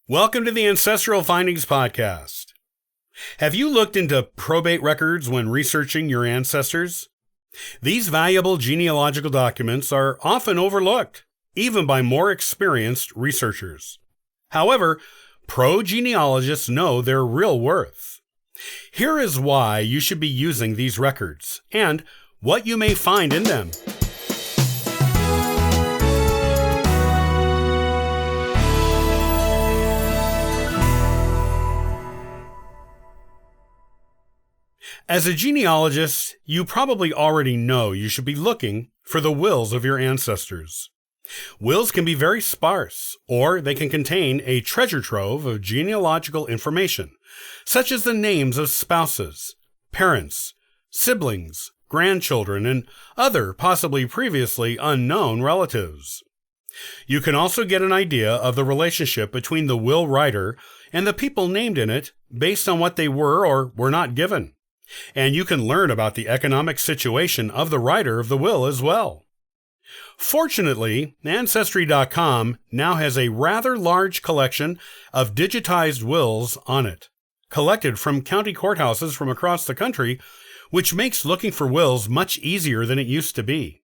Welcome to the Ancestral Findings Podcast. Have you looked into probate records when researching your ancestors? These valuable genealogical documents are often overlooked, even by more experienced researchers. However, pro-genealogists know their real worth. Here is why you should be using these records, and what you may find in them. As a genealogist, you probably already know you should be looking for the wills of your ancestors. Wills can be very sparse, or they can contain a treasure trove of genealogical information, such as the names of spouses, parents, siblings, grandchildren, and other possibly previously unknown relatives. You can also get an idea of the relationship between the will writer and the people named in it based on what they were or were not given. And you can learn about the economic situation of the writer of the will as well. Fortunately, Ancestry.com now has a rather large collection of digitized wills on it, collected from county courthouses from across the country, which makes looking for wills much easier than it used to be.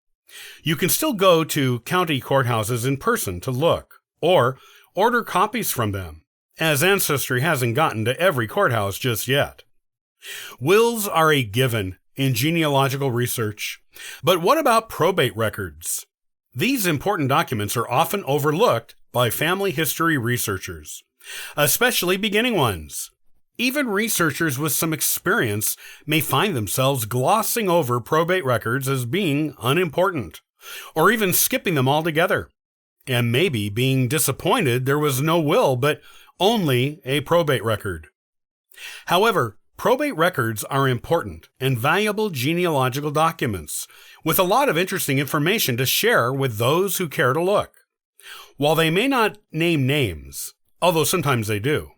You can still go to county courthouses in person to look, or order copies from them, as Ancestry hasn't gotten to every courthouse just yet. Wills are a given in genealogical research, but what about probate records? These important documents are often overlooked by family history researchers, especially beginning ones. Even researchers with some experience may find themselves glossing over probate records as being unimportant, or even skipping them altogether, and maybe being disappointed there was no will but only a probate record. However, probate records are important and valuable genealogical documents with a lot of interesting information to share with those who care to look. While they may not name names, although sometimes they do,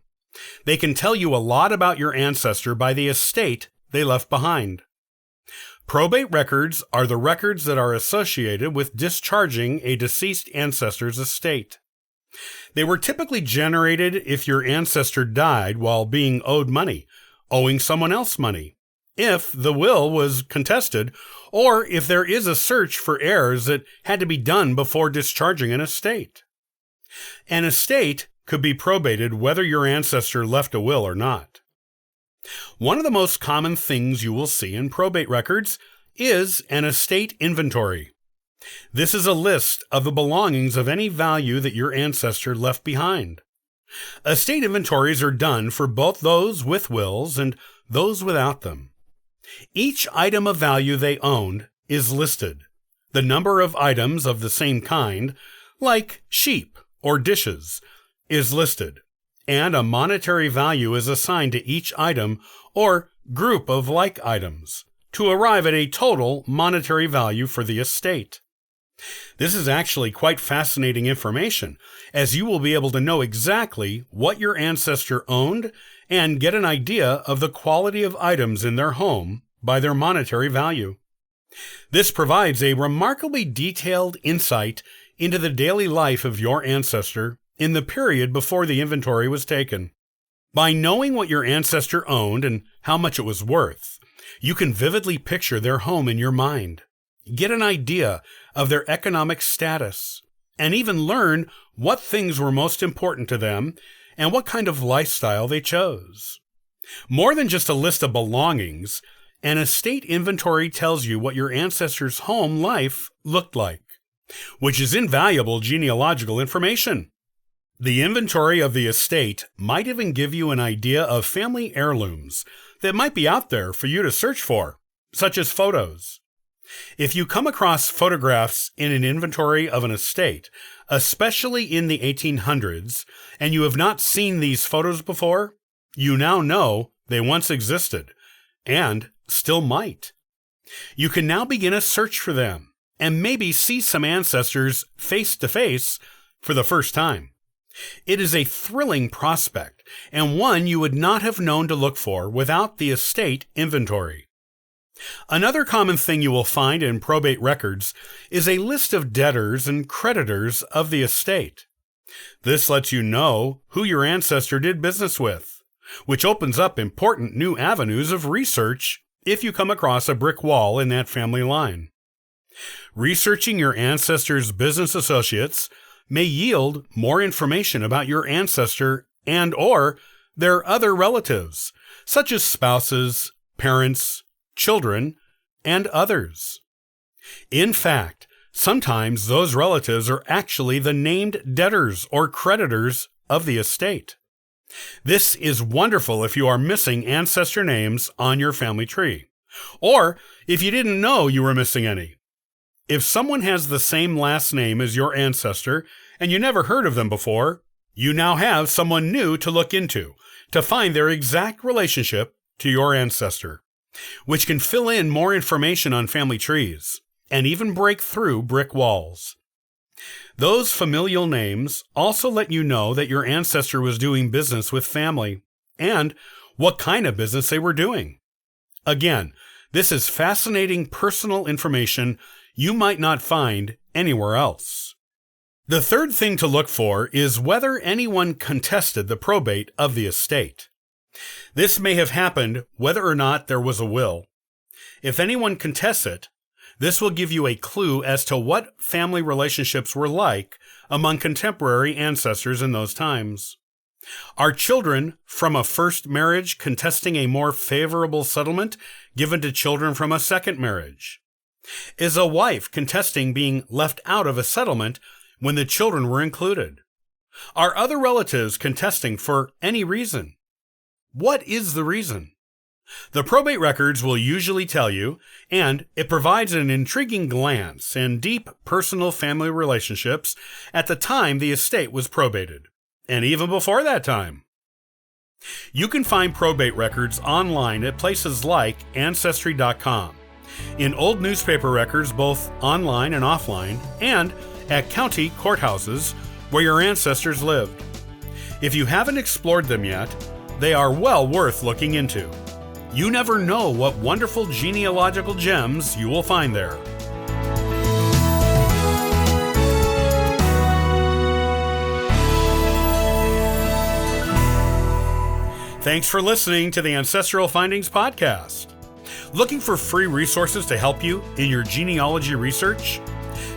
they can tell you a lot about your ancestor by the estate they left behind. Probate records are the records that are associated with discharging a deceased ancestor's estate. They were typically generated if your ancestor died while being owed money, owing someone else money, if the will was contested, or if there is a search for heirs that had to be done before discharging an estate. An estate could be probated whether your ancestor left a will or not. One of the most common things you will see in probate records is an estate inventory. This is a list of the belongings of any value that your ancestor left behind. Estate inventories are done for both those with wills and those without them. Each item of value they owned is listed. The number of items of the same kind, like sheep or dishes, is listed, and a monetary value is assigned to each item or group of like items to arrive at a total monetary value for the estate. This is actually quite fascinating information, as you will be able to know exactly what your ancestor owned and get an idea of the quality of items in their home by their monetary value. This provides a remarkably detailed insight into the daily life of your ancestor in the period before the inventory was taken. By knowing what your ancestor owned and how much it was worth, you can vividly picture their home in your mind, get an idea of their economic status, and even learn what things were most important to them and what kind of lifestyle they chose. More than just a list of belongings, an estate inventory tells you what your ancestor's home life looked like, which is invaluable genealogical information. The inventory of the estate might even give you an idea of family heirlooms that might be out there for you to search for, such as photos. If you come across photographs in an inventory of an estate, especially in the 1800s, and you have not seen these photos before, you now know they once existed, and still might. You can now begin a search for them, and maybe see some ancestors face to face for the first time. It is a thrilling prospect, and one you would not have known to look for without the estate inventory. Another common thing you will find in probate records is a list of debtors and creditors of the estate. This lets you know who your ancestor did business with, which opens up important new avenues of research if you come across a brick wall in that family line. Researching your ancestor's business associates may yield more information about your ancestor and/or their other relatives, such as spouses, parents, children, and others. In fact, sometimes those relatives are actually the named debtors or creditors of the estate. This is wonderful if you are missing ancestor names on your family tree, or if you didn't know you were missing any. If someone has the same last name as your ancestor and you never heard of them before, you now have someone new to look into to find their exact relationship to your ancestor, which can fill in more information on family trees and even break through brick walls. Those familial names also let you know that your ancestor was doing business with family and what kind of business they were doing. Again, this is fascinating personal information you might not find anywhere else. The third thing to look for is whether anyone contested the probate of the estate. This may have happened whether or not there was a will. If anyone contests it, this will give you a clue as to what family relationships were like among contemporary ancestors in those times. Are children from a first marriage contesting a more favorable settlement given to children from a second marriage? Is a wife contesting being left out of a settlement when the children were included? Are other relatives contesting for any reason? What is the reason? The probate records will usually tell you, and it provides an intriguing glance and deep personal family relationships at the time the estate was probated, and even before that time. You can find probate records online at places like Ancestry.com, in old newspaper records both online and offline, and at county courthouses where your ancestors lived. If you haven't explored them yet, they are well worth looking into. You never know what wonderful genealogical gems you will find there. Thanks for listening to the Ancestral Findings Podcast. Looking for free resources to help you in your genealogy research?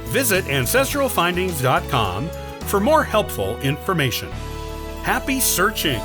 Visit ancestralfindings.com for more helpful information. Happy searching!